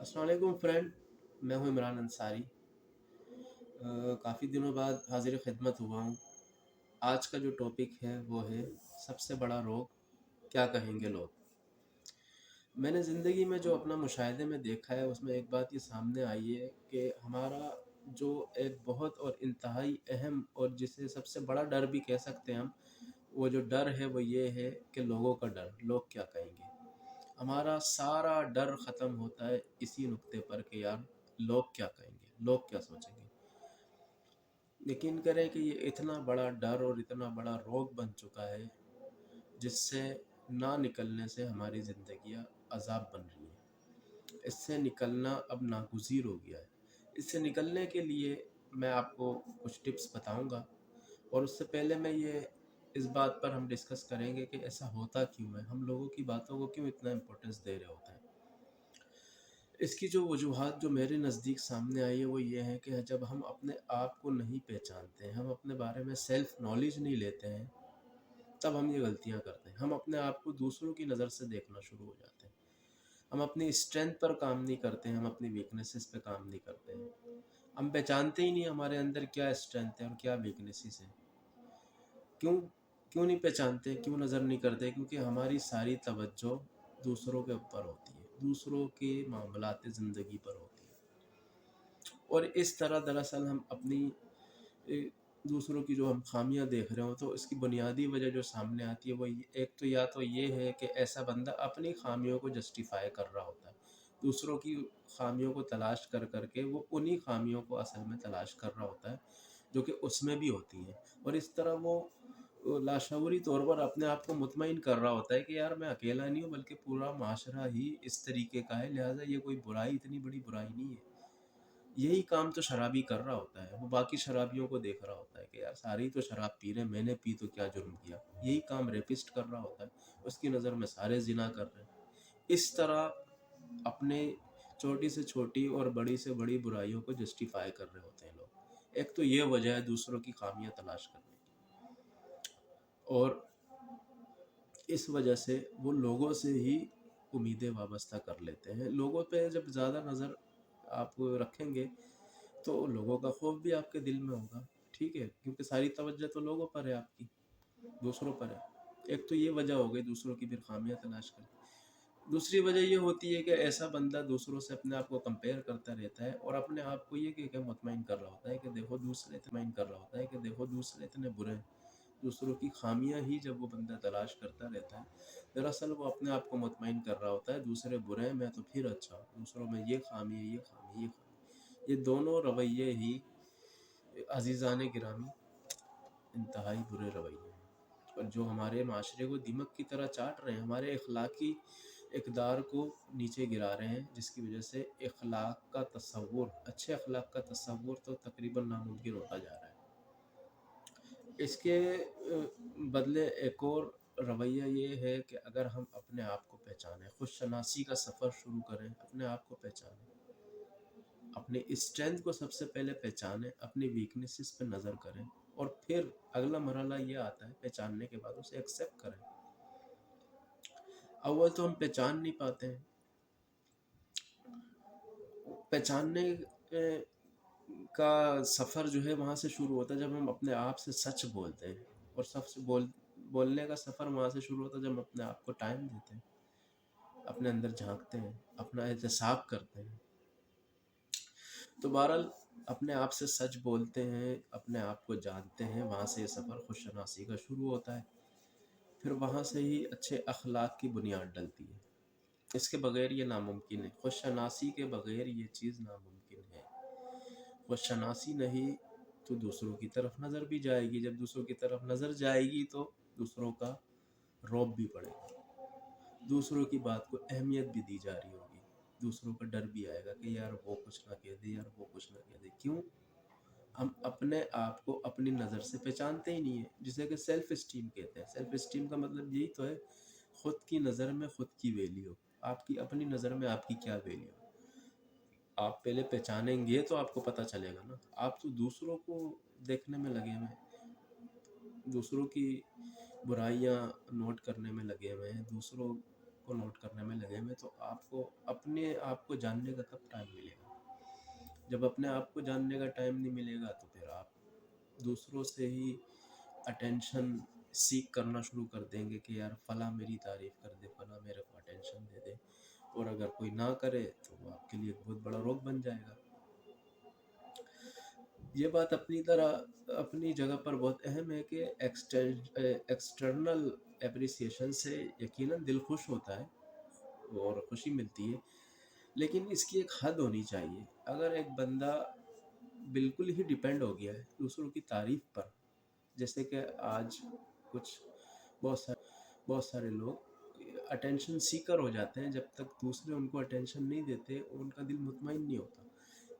अस्सलाम वालेकुम फ्रेंड। मैं हूं इमरान अंसारी। काफ़ी दिनों बाद हाजिर खिदमत हुआ हूं। आज का जो टॉपिक है वो है सबसे बड़ा रोग क्या कहेंगे लोग। मैंने ज़िंदगी में जो अपना मुशाहिदे में देखा है उसमें एक बात ये सामने आई है कि हमारा जो एक बहुत और इंतहाई अहम और जिसे सबसे बड़ा डर भी कह सकते हैं हम, वो जो डर है वो ये है कि लोगों का डर, लोग क्या कहेंगे। हमारा सारा डर ख़त्म होता है इसी नुक्ते पर कि यार लोग क्या कहेंगे, लोग क्या सोचेंगे। यकीन करें कि ये इतना बड़ा डर और इतना बड़ा रोग बन चुका है जिससे ना निकलने से हमारी ज़िंदगियाँ अज़ाब बन रही हैं। इससे निकलना अब नागुज़ीर हो गया है। इससे निकलने के लिए मैं आपको कुछ टिप्स बताऊंगा, और उससे पहले मैं ये इस बात पर हम डिस्कस करेंगे कि ऐसा होता क्यों है, हम लोगों की बातों को क्यों इतना इम्पोर्टेंस दे रहे होते हैं। इसकी जो वजूहात जो मेरे नज़दीक सामने आई है वो ये है कि जब हम अपने आप को नहीं पहचानते हैं, हम अपने बारे में सेल्फ नॉलेज नहीं लेते हैं, तब हम ये गलतियाँ करते हैं। हम अपने आप को दूसरों की नज़र से देखना शुरू हो जाते हैं। हम अपनी स्ट्रेंथ पर काम नहीं करते हैं, हम अपनी वीकनेसेस पे काम नहीं करते हैं। हम पहचानते ही नहीं हमारे अंदर क्या स्ट्रेंथ है और क्या वीकनेसेस है। क्यों क्यों नहीं पहचानते, क्यों नज़र नहीं करते? क्योंकि हमारी सारी तवज्जो दूसरों के ऊपर होती है, दूसरों के मामलात ज़िंदगी पर होती है। और इस तरह दरअसल हम अपनी दूसरों की जो हम खामियां देख रहे हो, तो इसकी बुनियादी वजह जो सामने आती है वो एक तो या तो ये है कि ऐसा बंदा अपनी खामियों को जस्टिफाई कर रहा होता है, दूसरों की खामियों को तलाश कर करके वो उन्हीं खामियों को असल में तलाश कर रहा होता है जो कि उसमें भी होती हैं। और इस तरह वो लाशऊरी तौर पर अपने आप को मुतमईन कर रहा होता है कि यार मैं अकेला नहीं हूँ, बल्कि पूरा माशरा ही इस तरीके का है, लिहाजा ये कोई बुराई, इतनी बड़ी बुराई नहीं है। यही काम तो शराबी कर रहा होता है। वो बाकी शराबियों को देख रहा होता है कि यार सारे ही तो शराब पी रहे हैं, मैंने पी तो क्या जुर्म किया। यही काम रेपिस्ट कर रहा होता है, उसकी नज़र में सारे जिना कर रहे हैं। इस तरह अपने छोटी से छोटी और बड़ी से बड़ी बुराइयों को जस्टिफाई कर रहे होते हैं लोग। एक तो ये वजह है दूसरों की खामियां तलाश करने की, और इस वजह से वो लोगों से ही उम्मीदें वाबस्ता कर लेते हैं। लोगों पे जब ज़्यादा नज़र आप रखेंगे तो लोगों का खौफ भी आपके दिल में होगा, ठीक है, क्योंकि सारी तवज्जो तो लोगों पर है आपकी, दूसरों पर है। एक तो ये वजह हो गई दूसरों की फिर खामियां तलाश कर। दूसरी वजह ये होती है कि ऐसा बंदा दूसरों से अपने आप को कंपेयर करता रहता है और अपने आप को ये कह के मुतमईन कर रहा होता है कि देखो दूसरे इतने बुरे हैं। दूसरों की खामियां ही जब वो बंदा तलाश करता रहता है, दरअसल वो अपने आप को मुतमईन कर रहा होता है दूसरे बुरे हैं, मैं तो फिर अच्छा हूँ, दूसरों में ये खामी है, ये खामी, ये खामी। ये दोनों रवैये ही अजीज़ान गिरामी इंतहाई बुरे रवैये हैं, और जो हमारे माशरे को दीमक की तरह चाट रहे हैं, हमारे अखलाकी इकदार को नीचे गिरा रहे हैं, जिसकी वजह से अखलाक का तसव्वुर, अच्छे अखलाक का तसव्वुर तो तकरीबन नामुमकिन होता जा रहा है। इसके बदले एक और रवैया ये है कि अगर हम अपने आप को पहचानें, खुद शनासी का सफ़र शुरू करें, अपने आप को पहचानें, अपने स्ट्रेंथ को सबसे पहले पहचानें, अपनी वीकनेसेस पे नज़र करें, और फिर अगला मरहला ये आता है पहचानने के बाद उसे एक्सेप्ट करें। अव्वल तो हम पहचान नहीं पाते हैं। पहचानने का सफ़र जो है वहाँ से शुरू होता है जब हम अपने आप से सच बोलते हैं, और बोलने का सफ़र वहाँ से शुरू होता है जब हम अपने आप को टाइम देते हैं, अपने अंदर झांकते हैं, अपना एहतसाब करते हैं। तो बहरहाल अपने आप से सच बोलते हैं, अपने आप को जानते हैं, वहाँ से ये सफ़र खुदशनासी का शुरू होता है। फिर वहाँ से ही अच्छे अखलाक की बुनियाद डलती है। इसके बगैर ये नामुमकिन है, खुदशनासी के बगैर ये चीज़ नामुमकिन है। खुदशनासी नहीं तो दूसरों की तरफ नज़र भी जाएगी, जब दूसरों की तरफ नज़र जाएगी तो दूसरों का रौब भी पड़ेगा, दूसरों की बात को अहमियत भी दी जा रही होगी, दूसरों का डर भी आएगा कि यार वो कुछ ना कह दे, यार वो कुछ ना कह दे। क्यों? हम अपने आप को अपनी नज़र से पहचानते ही नहीं है, जिसे कि सेल्फ इस्टीम कहते हैं। सेल्फ इस्टीम का मतलब यही तो है, खुद की नज़र में खुद की वैल्यू, आपकी अपनी नज़र में आपकी क्या वैल्यू। आप पहले पहचानेंगे तो आपको पता चलेगा ना। आप तो दूसरों को देखने में लगे हुए हैं, दूसरों की बुराइयां नोट करने में लगे हुए हैं, दूसरों को नोट करने में लगे हुए, तो आपको अपने आप को जानने का कब टाइम मिलेगा? जब अपने आप को जानने का टाइम नहीं मिलेगा तो फिर आप दूसरों से ही अटेंशन सीख करना शुरू कर देंगे कि यार फला मेरी तारीफ कर दे, फला मेरे को अटेंशन दे दे, और अगर कोई ना करे तो वो आपके लिए एक बहुत बड़ा रोग बन जाएगा। ये बात अपनी जगह पर बहुत अहम है कि एक्सटर्नल एप्रिसिएशन से यकीनन दिल खुश होता है और खुशी मिलती है, लेकिन इसकी एक हद होनी चाहिए। अगर एक बंदा बिल्कुल ही डिपेंड हो गया है दूसरों की तारीफ पर, जैसे कि आज कुछ बहुत सारे लोग अटेंशन सीकर हो जाते हैं, जब तक दूसरे उनको अटेंशन नहीं देते उनका दिल मुतमईन नहीं होता।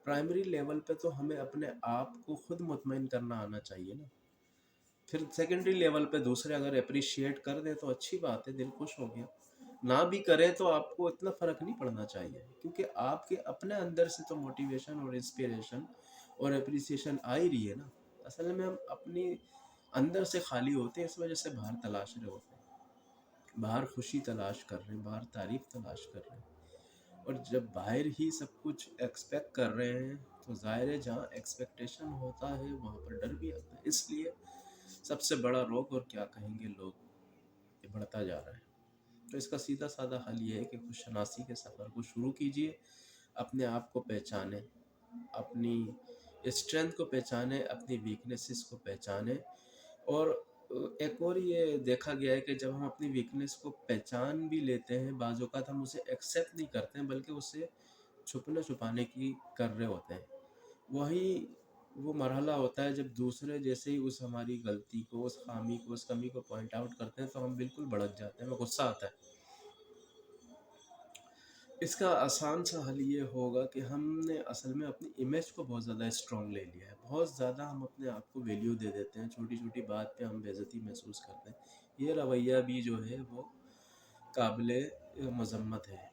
प्राइमरी लेवल पे तो हमें अपने आप को खुद मुतमईन करना आना चाहिए ना, फिर सेकेंडरी लेवल पे दूसरे अगर अप्रिशिएट कर दे तो अच्छी बात है, दिल खुश हो गया। ना भी करे तो आपको इतना फर्क नहीं पड़ना चाहिए, क्योंकि आपके अपने अंदर से तो मोटिवेशन और इंस्पिरेशन और अप्रिसिएशन आ ही रही है ना। असल में हम अपनी अंदर से खाली होते हैं, इस वजह से बाहर तलाश रहे होते हैं, बाहर खुशी तलाश कर रहे हैं, बाहर तारीफ तलाश कर रहे हैं। और जब बाहर ही सब कुछ एक्सपेक्ट कर रहे हैं तो ज़ाहिर है जहाँ एक्सपेक्टेशन होता है वहाँ पर डर भी आता है। इसलिए सबसे बड़ा रोग, और क्या कहेंगे लोग, ये बढ़ता जा रहा है। तो इसका सीधा साधा हल ये है कि खुशनासी के सफ़र को शुरू कीजिए, अपने आप को पहचानें, अपनी स्ट्रेंथ को पहचानें, अपनी वीकनेसेस को पहचानें। और एक और ये देखा गया है कि जब हम अपनी वीकनेस को पहचान भी लेते हैं, बाज़ औक़ात हम उसे एक्सेप्ट नहीं करते हैं बल्कि उसे छुपने छुपाने की कर रहे होते हैं। वही वो मरहला होता है जब दूसरे जैसे ही उस हमारी गलती को, उस खामी को, उस कमी को पॉइंट आउट करते हैं तो हम बिल्कुल भड़क जाते हैं, हमें गुस्सा आता है। इसका आसान सा हल ये होगा कि हमने असल में अपनी इमेज को बहुत ज़्यादा स्ट्रॉन्ग ले लिया है, बहुत ज़्यादा हम अपने आप को वैल्यू दे देते हैं, छोटी छोटी बात पे हम बेइज्जती महसूस करते हैं। ये रवैया भी जो है वो काबिले मजम्मत है,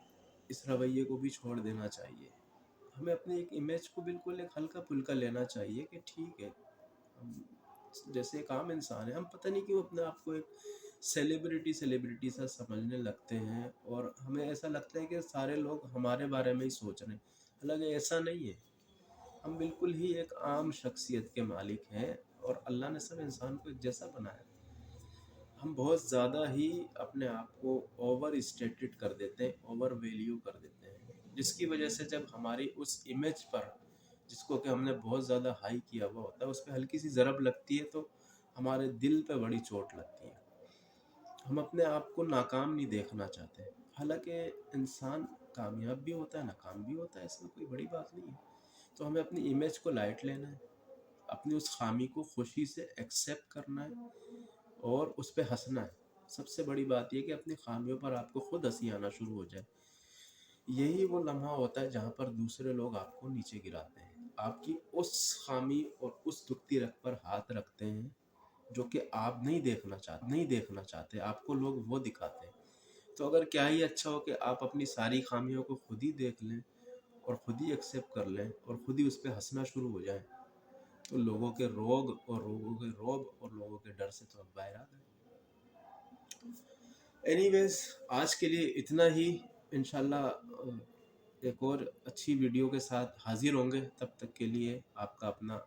इस रवैये को भी छोड़ देना चाहिए। हमें अपनी एक इमेज को बिल्कुल एक हल्का फुल्का लेना चाहिए कि ठीक है, हम जैसे एक आम इंसान है, हम पता नहीं क्यों अपने आप को एक सेलिब्रिटी सा समझने लगते हैं, और हमें ऐसा लगता है कि सारे लोग हमारे बारे में ही सोच रहे हैं। हालांकि ऐसा नहीं है, हम बिल्कुल ही एक आम शख्सियत के मालिक हैं, और अल्लाह ने सब इंसान को एक जैसा बनाया। हम बहुत ज़्यादा ही अपने आप को ओवर स्टेटेड कर देते हैं, ओवर वैल्यू कर देते हैं, जिसकी वजह से जब हमारी उस इमेज पर, जिसको कि हमने बहुत ज़्यादा हाई किया हुआ होता है, उस पर हल्की सी ज़रब लगती है तो हमारे दिल पे बड़ी चोट लगती है। हम अपने आप को नाकाम नहीं देखना चाहते, हालांकि इंसान कामयाब भी होता है, नाकाम भी होता है, इसमें कोई बड़ी बात नहीं है। तो हमें अपनी इमेज को लाइट लेना है, अपनी उस खामी को खुशी से एक्सेप्ट करना है और उस पर हंसना है। सबसे बड़ी बात यह कि अपनी खामियों पर आपको खुद हंसी आना शुरू हो जाए। यही वो लम्हा होता है जहाँ पर दूसरे लोग आपको नीचे गिराते हैं, आपकी उस खामी और उस दुखती रग पर हाथ रखते हैं जो कि आप नहीं देखना चाहते, आपको लोग वो दिखाते हैं। तो अगर क्या ही अच्छा हो कि आप अपनी सारी खामियों को खुद ही देख लें और खुद ही एक्सेप्ट कर लें और खुद ही उस पर हंसना शुरू हो जाए, तो लोगों के रोग और लोगों के रोब और लोगों के डर से तो अब बाहर आ गए। एनीवेज, आज के लिए इतना ही। इंशाल्लाह एक और अच्छी वीडियो के साथ हाजिर होंगे, तब तक के लिए आपका अपना